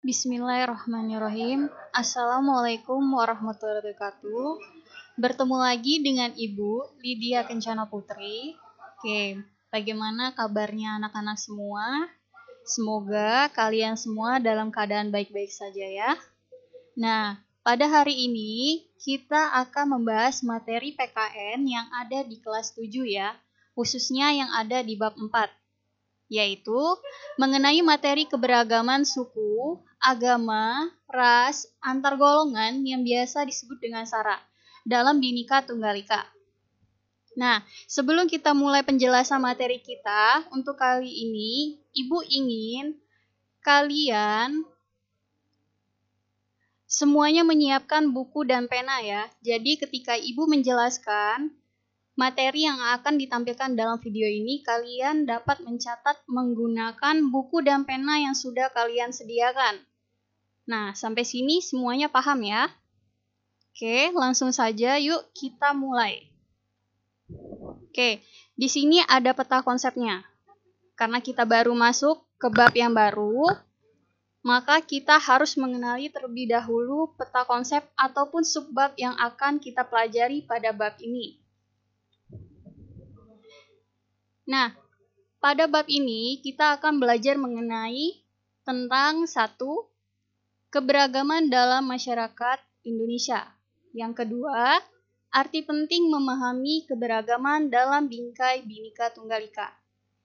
Bismillahirrahmanirrahim. Assalamualaikum warahmatullahi wabarakatuh. Bertemu lagi dengan Ibu Lydia Kencana Putri. Oke, bagaimana kabarnya anak-anak semua? Semoga kalian semua dalam keadaan baik-baik saja ya. Nah, pada hari ini kita akan membahas materi PKN yang ada di kelas 7 ya, khususnya yang ada di bab 4. Yaitu mengenai materi keberagaman suku, agama, ras, antar golongan yang biasa disebut dengan SARA dalam Bhinneka Tunggal Ika. Nah, sebelum kita mulai penjelasan materi kita, untuk kali ini Ibu ingin kalian semuanya menyiapkan buku dan pena ya. Jadi ketika Ibu menjelaskan materi yang akan ditampilkan dalam video ini, kalian dapat mencatat menggunakan buku dan pena yang sudah kalian sediakan. Nah, sampai sini semuanya paham ya? Oke, langsung saja yuk kita mulai. Oke, di sini ada peta konsepnya. Karena kita baru masuk ke bab yang baru, maka kita harus mengenali terlebih dahulu peta konsep ataupun subbab yang akan kita pelajari pada bab ini. Nah, pada bab ini kita akan belajar mengenai tentang satu, keberagaman dalam masyarakat Indonesia. Yang kedua, arti penting memahami keberagaman dalam bingkai Bhinneka Tunggal Ika.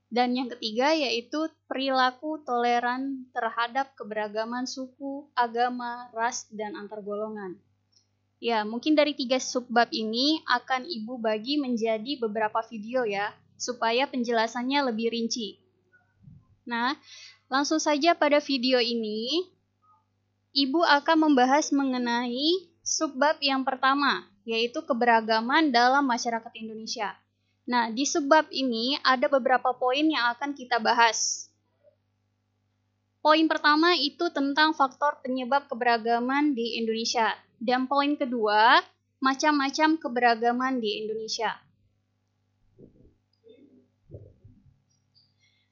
Dan yang ketiga yaitu perilaku toleran terhadap keberagaman suku, agama, ras, dan antar golongan. Ya, mungkin dari 3 subbab ini akan Ibu bagi menjadi beberapa video ya, supaya penjelasannya lebih rinci. Nah, langsung saja pada video ini, Ibu akan membahas mengenai subbab yang pertama, yaitu keberagaman dalam masyarakat Indonesia. Nah, di subbab ini ada beberapa poin yang akan kita bahas. Poin pertama itu tentang faktor penyebab keberagaman di Indonesia. Dan poin kedua, macam-macam keberagaman di Indonesia.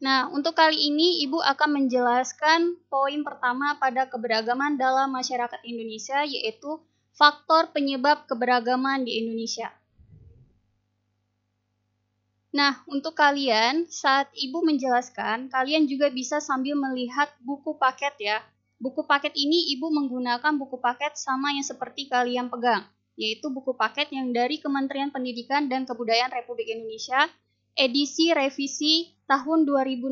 Nah, untuk kali ini Ibu akan menjelaskan poin pertama pada keberagaman dalam masyarakat Indonesia, yaitu faktor penyebab keberagaman di Indonesia. Nah, untuk kalian, saat Ibu menjelaskan, kalian juga bisa sambil melihat buku paket ya. Buku paket ini Ibu menggunakan buku paket sama yang seperti kalian pegang, yaitu buku paket yang dari Kementerian Pendidikan dan Kebudayaan Republik Indonesia, edisi revisi tahun 2016.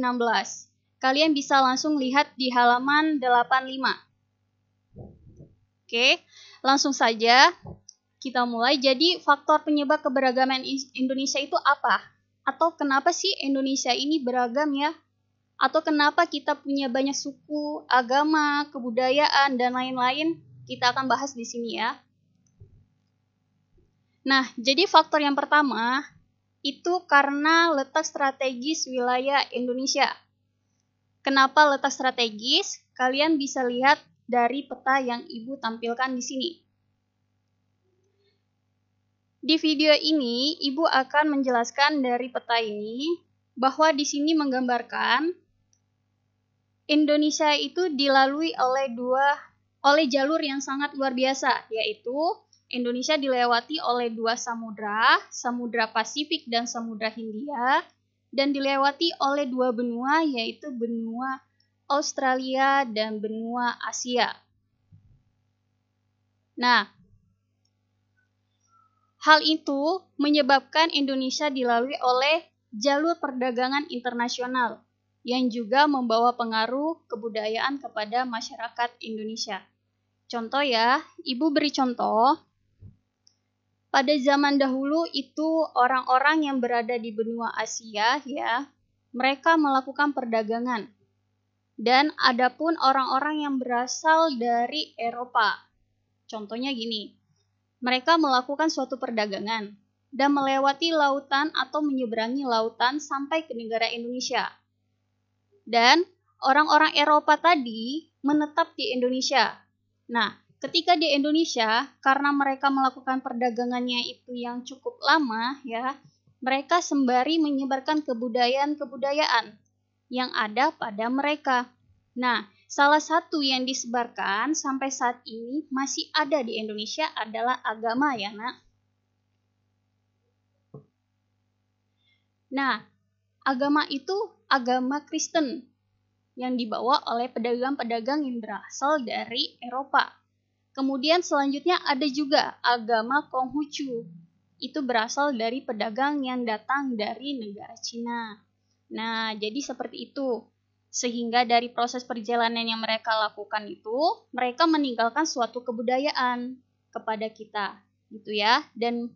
Kalian bisa langsung lihat di halaman 85. Oke, langsung saja kita mulai. Jadi, faktor penyebab keberagaman Indonesia itu apa? Atau kenapa sih Indonesia ini beragam ya? Atau kenapa kita punya banyak suku, agama, kebudayaan, dan lain-lain? Kita akan bahas di sini ya. Nah, jadi faktor yang pertama itu karena letak strategis wilayah Indonesia. Kenapa letak strategis? Kalian bisa lihat dari peta yang Ibu tampilkan di sini. Di video ini, Ibu akan menjelaskan dari peta ini bahwa di sini menggambarkan Indonesia itu dilalui oleh jalur yang sangat luar biasa, yaitu Indonesia dilewati oleh 2 samudra, Samudra Pasifik dan Samudra Hindia, dan dilewati oleh 2 benua, yaitu benua Australia dan benua Asia. Nah, hal itu menyebabkan Indonesia dilalui oleh jalur perdagangan internasional yang juga membawa pengaruh kebudayaan kepada masyarakat Indonesia. Contoh ya, Ibu beri contoh. Pada zaman dahulu itu orang-orang yang berada di benua Asia ya, mereka melakukan perdagangan. Dan adapun orang-orang yang berasal dari Eropa. Contohnya gini, mereka melakukan suatu perdagangan dan melewati lautan atau menyeberangi lautan sampai ke negara Indonesia. Dan orang-orang Eropa tadi menetap di Indonesia. Nah, ketika di Indonesia, karena mereka melakukan perdagangannya itu yang cukup lama ya, mereka sembari menyebarkan kebudayaan-kebudayaan yang ada pada mereka. Nah, salah satu yang disebarkan sampai saat ini masih ada di Indonesia adalah agama ya nak. Nah, agama itu agama Kristen yang dibawa oleh pedagang-pedagang yang berasal dari Eropa. Kemudian selanjutnya ada juga agama Konghucu. Itu berasal dari pedagang yang datang dari negara Cina. Nah, jadi seperti itu. Sehingga dari proses perjalanan yang mereka lakukan itu, mereka meninggalkan suatu kebudayaan kepada kita, gitu ya. Dan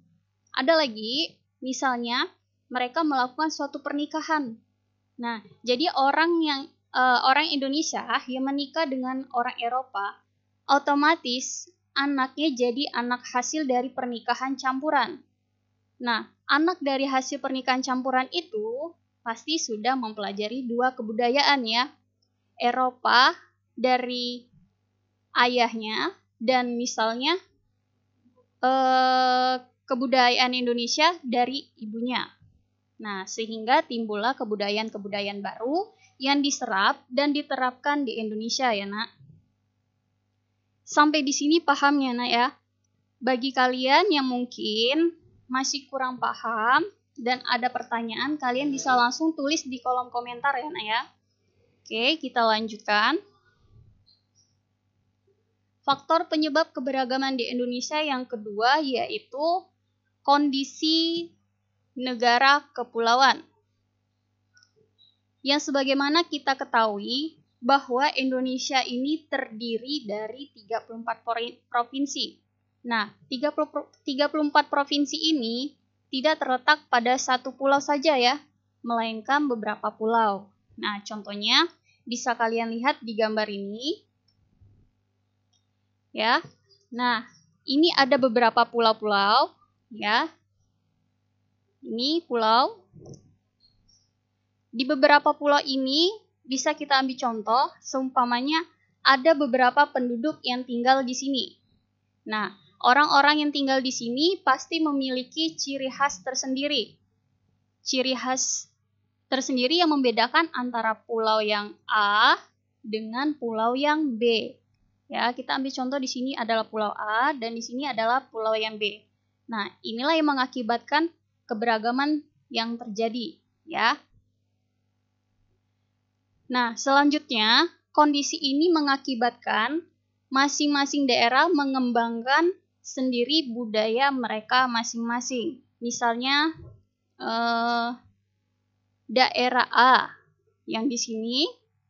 ada lagi, misalnya mereka melakukan suatu pernikahan. Nah, jadi orang Indonesia yang menikah dengan orang Eropa, otomatis anaknya jadi anak hasil dari pernikahan campuran. Nah, anak dari hasil pernikahan campuran itu pasti sudah mempelajari dua kebudayaan ya. Eropa dari ayahnya dan misalnya kebudayaan Indonesia dari ibunya. Nah, sehingga timbullah kebudayaan-kebudayaan baru yang diserap dan diterapkan di Indonesia ya nak. Sampai di sini paham ya nak ya. Bagi kalian yang mungkin masih kurang paham dan ada pertanyaan, kalian bisa langsung tulis di kolom komentar ya nak ya. Oke, kita lanjutkan. Faktor penyebab keberagaman di Indonesia yang kedua yaitu kondisi negara kepulauan. Yang sebagaimana kita ketahui bahwa Indonesia ini terdiri dari 34 provinsi. Nah, 34 provinsi ini tidak terletak pada satu pulau saja ya, melainkan beberapa pulau. Nah, contohnya bisa kalian lihat di gambar ini. Ya. Nah, ini ada beberapa pulau-pulau ya. Ini pulau. Di beberapa pulau ini bisa kita ambil contoh, seumpamanya ada beberapa penduduk yang tinggal di sini. Nah, orang-orang yang tinggal di sini pasti memiliki ciri khas tersendiri. Ciri khas tersendiri yang membedakan antara pulau yang A dengan pulau yang B. Ya, kita ambil contoh di sini adalah pulau A dan di sini adalah pulau yang B. Nah, inilah yang mengakibatkan keberagaman yang terjadi, ya. Nah, selanjutnya, kondisi ini mengakibatkan masing-masing daerah mengembangkan sendiri budaya mereka masing-masing. Misalnya, daerah A yang di sini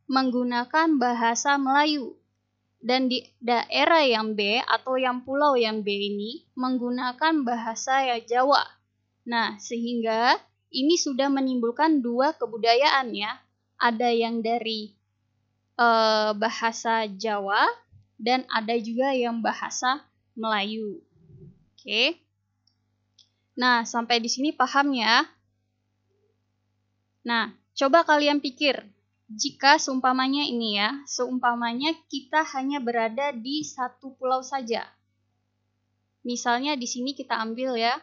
menggunakan bahasa Melayu. Dan di daerah yang B atau yang pulau yang B ini menggunakan bahasa Jawa. Nah, sehingga ini sudah menimbulkan dua kebudayaan ya. Ada yang dari bahasa Jawa dan ada juga yang bahasa Melayu. Oke. Nah, sampai di sini paham ya? Nah, coba kalian pikir, jika seumpamanya ini ya, seumpamanya kita hanya berada di satu pulau saja. Misalnya di sini kita ambil ya,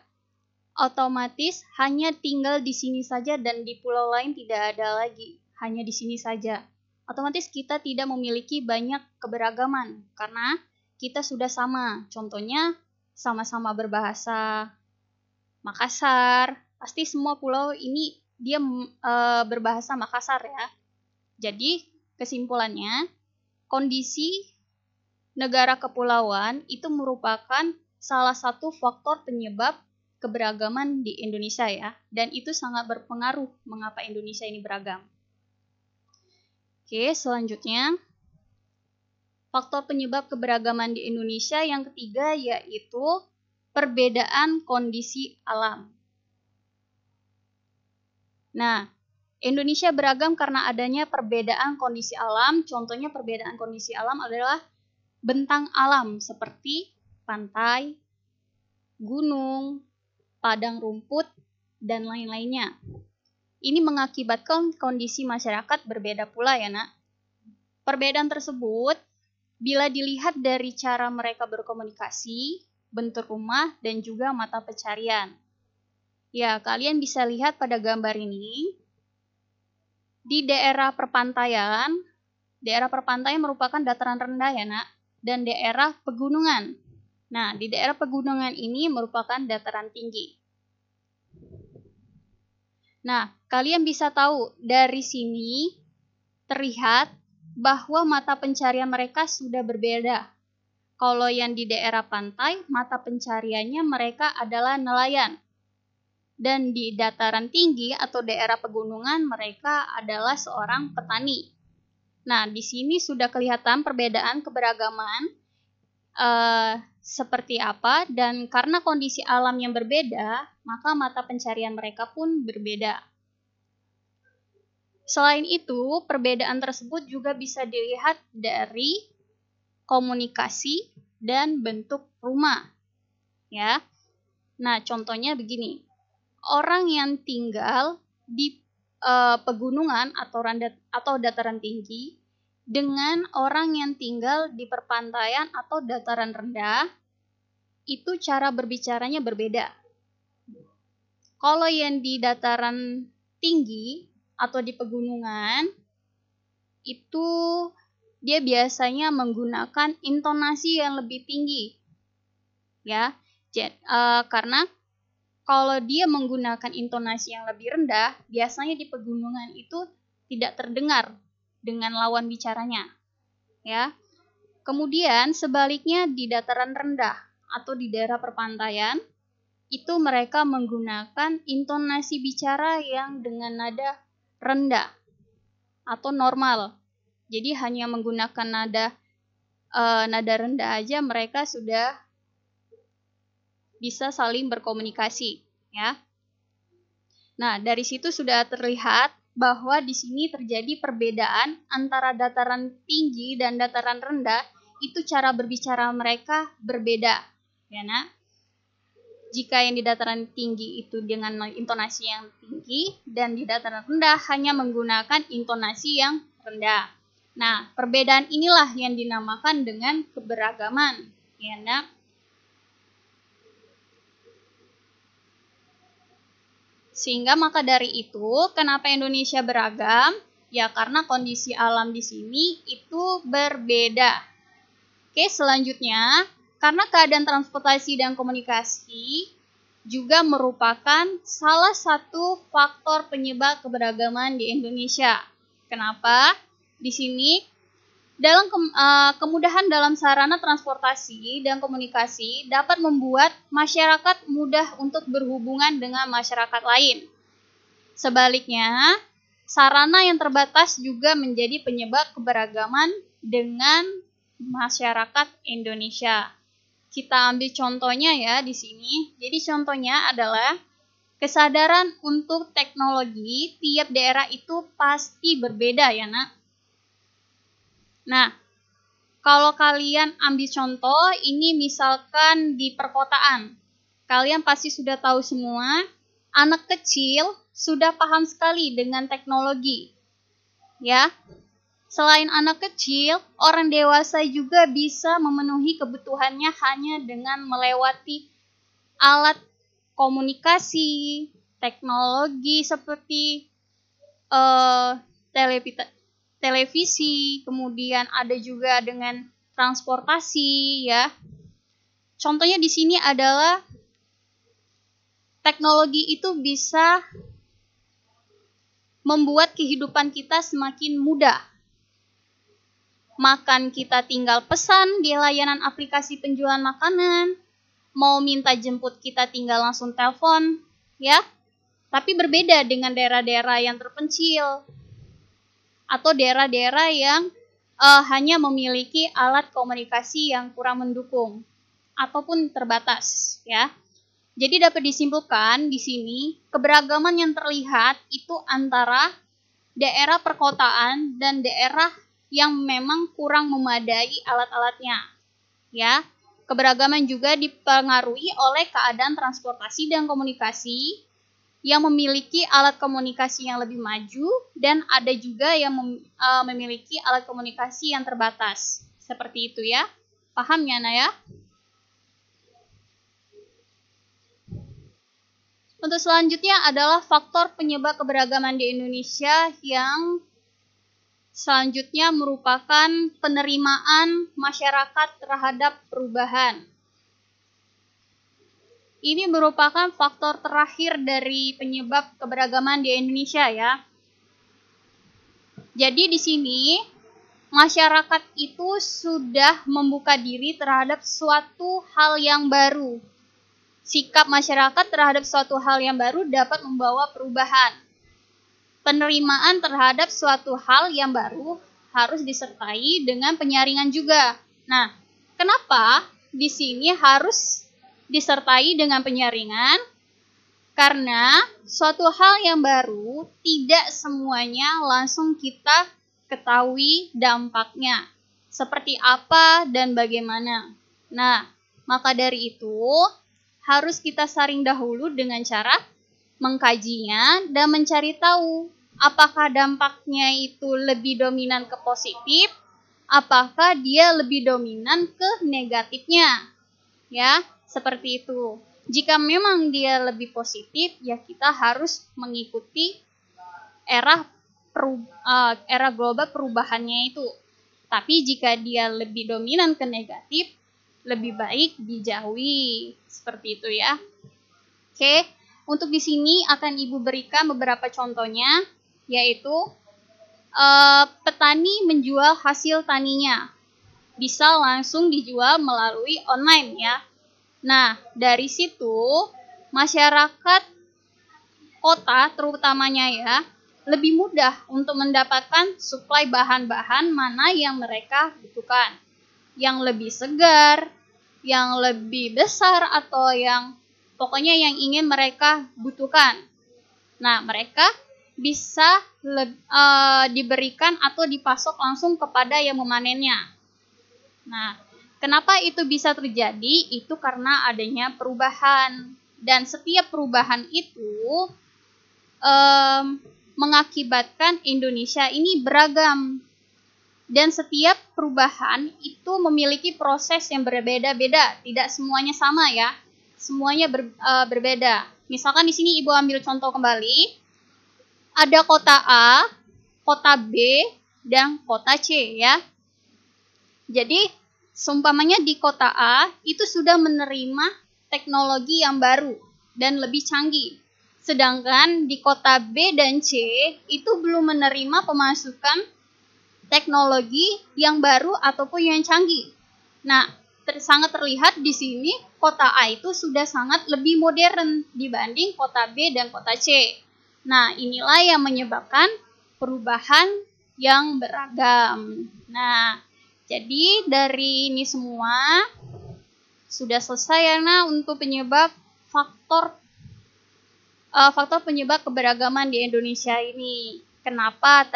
otomatis hanya tinggal di sini saja dan di pulau lain tidak ada lagi, hanya di sini saja. Otomatis kita tidak memiliki banyak keberagaman karena kita sudah sama. Contohnya sama-sama berbahasa Makassar. Pasti semua pulau ini dia berbahasa Makassar ya. Jadi kesimpulannya kondisi negara kepulauan itu merupakan salah satu faktor penyebab keberagaman di Indonesia ya. Dan itu sangat berpengaruh mengapa Indonesia ini beragam. Oke, selanjutnya faktor penyebab keberagaman di Indonesia yang ketiga yaitu perbedaan kondisi alam. Nah, Indonesia beragam karena adanya perbedaan kondisi alam. Contohnya perbedaan kondisi alam adalah bentang alam seperti pantai, gunung, padang rumput, dan lain-lainnya. Ini mengakibatkan kondisi masyarakat berbeda pula ya nak. Perbedaan tersebut bila dilihat dari cara mereka berkomunikasi, bentuk rumah, dan juga mata pencarian. Ya, kalian bisa lihat pada gambar ini, di daerah perpantaian, daerah perpantaian merupakan dataran rendah ya nak, dan daerah pegunungan. Nah, di daerah pegunungan ini merupakan dataran tinggi. Nah, kalian bisa tahu dari sini terlihat bahwa mata pencarian mereka sudah berbeda. Kalau yang di daerah pantai, mata pencariannya mereka adalah nelayan. Dan di dataran tinggi atau daerah pegunungan mereka adalah seorang petani. Nah, di sini sudah kelihatan perbedaan keberagaman seperti apa, dan karena kondisi alam yang berbeda, maka mata pencarian mereka pun berbeda. Selain itu, perbedaan tersebut juga bisa dilihat dari komunikasi dan bentuk rumah. Ya. Nah, contohnya begini. Orang yang tinggal di pegunungan atau dataran tinggi dengan orang yang tinggal di perpantaian atau dataran rendah, itu cara berbicaranya berbeda. Kalau yang di dataran tinggi atau di pegunungan, itu dia biasanya menggunakan intonasi yang lebih tinggi. Ya, karena kalau dia menggunakan intonasi yang lebih rendah, biasanya di pegunungan itu tidak terdengar dengan lawan bicaranya. Ya. Kemudian sebaliknya di dataran rendah atau di daerah perpantaian, itu mereka menggunakan intonasi bicara yang dengan nada rendah atau normal. Jadi hanya menggunakan nada rendah aja mereka sudah bisa saling berkomunikasi, ya. Nah, dari situ sudah terlihat bahwa di sini terjadi perbedaan antara dataran tinggi dan dataran rendah, itu cara berbicara mereka berbeda, ya nak. Jika yang di dataran tinggi itu dengan intonasi yang tinggi, dan di dataran rendah hanya menggunakan intonasi yang rendah. Nah, perbedaan inilah yang dinamakan dengan keberagaman, ya nak. Sehingga maka dari itu, kenapa Indonesia beragam? Ya karena kondisi alam di sini itu berbeda. Oke, selanjutnya, karena keadaan transportasi dan komunikasi juga merupakan salah satu faktor penyebab keberagaman di Indonesia. Kenapa? Di sini dalam kemudahan dalam sarana transportasi dan komunikasi dapat membuat masyarakat mudah untuk berhubungan dengan masyarakat lain. Sebaliknya, sarana yang terbatas juga menjadi penyebab keberagaman dengan masyarakat Indonesia. Kita ambil contohnya ya di sini. Jadi contohnya adalah kesadaran untuk teknologi tiap daerah itu pasti berbeda ya nak. Nah, kalau kalian ambil contoh, ini misalkan di perkotaan. Kalian pasti sudah tahu semua, anak kecil sudah paham sekali dengan teknologi. Ya. Selain anak kecil, orang dewasa juga bisa memenuhi kebutuhannya hanya dengan melewati alat komunikasi, teknologi seperti televisi, kemudian ada juga dengan transportasi ya. Contohnya di sini adalah teknologi itu bisa membuat kehidupan kita semakin mudah. Makan kita tinggal pesan di layanan aplikasi penjualan makanan, mau minta jemput kita tinggal langsung telepon, ya. Tapi berbeda dengan daerah-daerah yang terpencil atau daerah-daerah yang hanya memiliki alat komunikasi yang kurang mendukung ataupun terbatas, ya. Jadi dapat disimpulkan di sini keberagaman yang terlihat itu antara daerah perkotaan dan daerah yang memang kurang memadai alat-alatnya. Ya, keberagaman juga dipengaruhi oleh keadaan transportasi dan komunikasi yang memiliki alat komunikasi yang lebih maju dan ada juga yang memiliki alat komunikasi yang terbatas. Seperti itu ya. Paham ya, Naya? Untuk selanjutnya adalah faktor penyebab keberagaman di Indonesia yang selanjutnya merupakan penerimaan masyarakat terhadap perubahan. Ini merupakan faktor terakhir dari penyebab keberagaman di Indonesia ya. Jadi di sini masyarakat itu sudah membuka diri terhadap suatu hal yang baru. Sikap masyarakat terhadap suatu hal yang baru dapat membawa perubahan. Penerimaan terhadap suatu hal yang baru harus disertai dengan penyaringan juga. Nah, kenapa di sini harus disertai dengan penyaringan? Karena suatu hal yang baru tidak semuanya langsung kita ketahui dampaknya. Seperti apa dan bagaimana. Nah, maka dari itu harus kita saring dahulu dengan cara mengkajinya dan mencari tahu apakah dampaknya itu lebih dominan ke positif, apakah dia lebih dominan ke negatifnya. Ya, seperti itu. Jika memang dia lebih positif, ya kita harus mengikuti era global perubahannya itu. Tapi jika dia lebih dominan ke negatif, lebih baik dijauhi. Seperti itu ya. Oke, untuk di sini akan Ibu berikan beberapa contohnya, yaitu petani menjual hasil taninya. Bisa langsung dijual melalui online ya. Nah, dari situ masyarakat kota terutamanya ya, lebih mudah untuk mendapatkan suplai bahan-bahan mana yang mereka butuhkan. Yang lebih segar, yang lebih besar, atau yang pokoknya yang ingin mereka butuhkan. Nah, mereka bisa diberikan atau dipasok langsung kepada yang memanennya. Nah, kenapa itu bisa terjadi? Itu karena adanya perubahan. Dan setiap perubahan itu mengakibatkan Indonesia ini beragam. Dan setiap perubahan itu memiliki proses yang berbeda-beda. Tidak semuanya sama ya. Semuanya berbeda. Misalkan di sini Ibu ambil contoh kembali. Ada kota A, kota B, dan kota C ya. Jadi, seumpamanya di kota A itu sudah menerima teknologi yang baru dan lebih canggih. Sedangkan di kota B dan C itu belum menerima pemasukan teknologi yang baru ataupun yang canggih. Nah, sangat terlihat di sini kota A itu sudah sangat lebih modern dibanding kota B dan kota C. Nah, inilah yang menyebabkan perubahan yang beragam. Nah, jadi dari ini semua sudah selesai ya nah untuk penyebab faktor penyebab keberagaman di Indonesia ini. Kenapa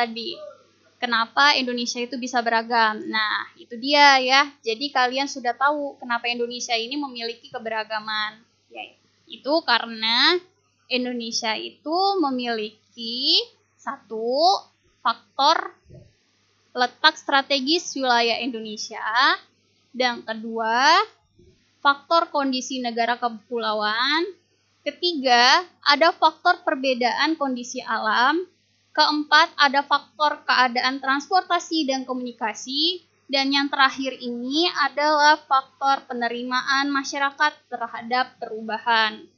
Indonesia itu bisa beragam? Nah, itu dia ya. Jadi kalian sudah tahu kenapa Indonesia ini memiliki keberagaman. Ya, itu karena Indonesia itu memiliki satu faktor letak strategis wilayah Indonesia, dan kedua, faktor kondisi negara kepulauan, ketiga, ada faktor perbedaan kondisi alam, keempat, ada faktor keadaan transportasi dan komunikasi, dan yang terakhir ini adalah faktor penerimaan masyarakat terhadap perubahan.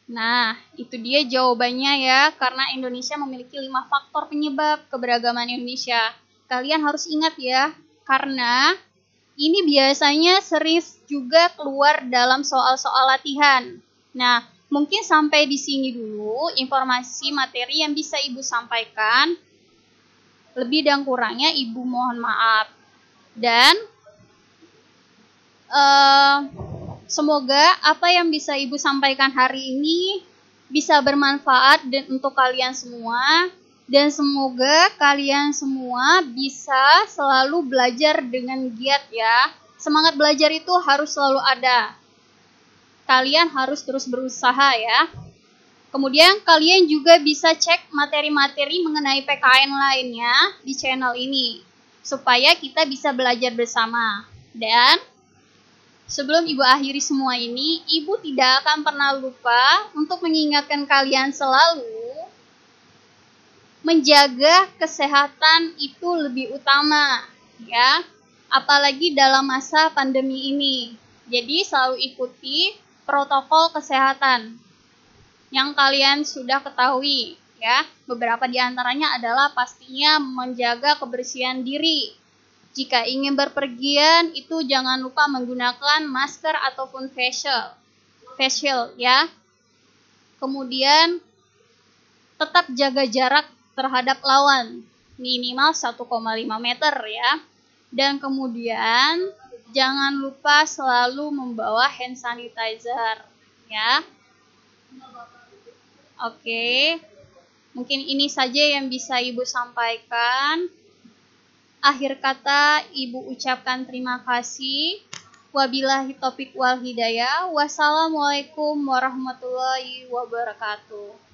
Nah, itu dia jawabannya ya, karena Indonesia memiliki 5 faktor penyebab keberagaman Indonesia. Kalian harus ingat ya, karena ini biasanya sering juga keluar dalam soal-soal latihan. Nah, mungkin sampai di sini dulu informasi materi yang bisa Ibu sampaikan. Lebih dan kurangnya Ibu mohon maaf. Dan semoga apa yang bisa Ibu sampaikan hari ini bisa bermanfaat dan untuk kalian semua. Dan semoga kalian semua bisa selalu belajar dengan giat ya. Semangat belajar itu harus selalu ada. Kalian harus terus berusaha ya. Kemudian kalian juga bisa cek materi-materi mengenai PKN lainnya di channel ini. Supaya kita bisa belajar bersama. Dan sebelum Ibu akhiri semua ini, Ibu tidak akan pernah lupa untuk mengingatkan kalian selalu menjaga kesehatan itu lebih utama, ya. Apalagi dalam masa pandemi ini. Jadi selalu ikuti protokol kesehatan yang kalian sudah ketahui, ya. Beberapa di antaranya adalah pastinya menjaga kebersihan diri. Jika ingin berpergian, itu jangan lupa menggunakan masker ataupun face shield, ya. Kemudian tetap jaga jarak terhadap lawan, minimal 1,5 meter, ya. Dan kemudian jangan lupa selalu membawa hand sanitizer, ya. Oke, mungkin ini saja yang bisa Ibu sampaikan. Akhir kata, Ibu ucapkan terima kasih. Wabillahi taufiq wal hidayah. Wassalamualaikum warahmatullahi wabarakatuh.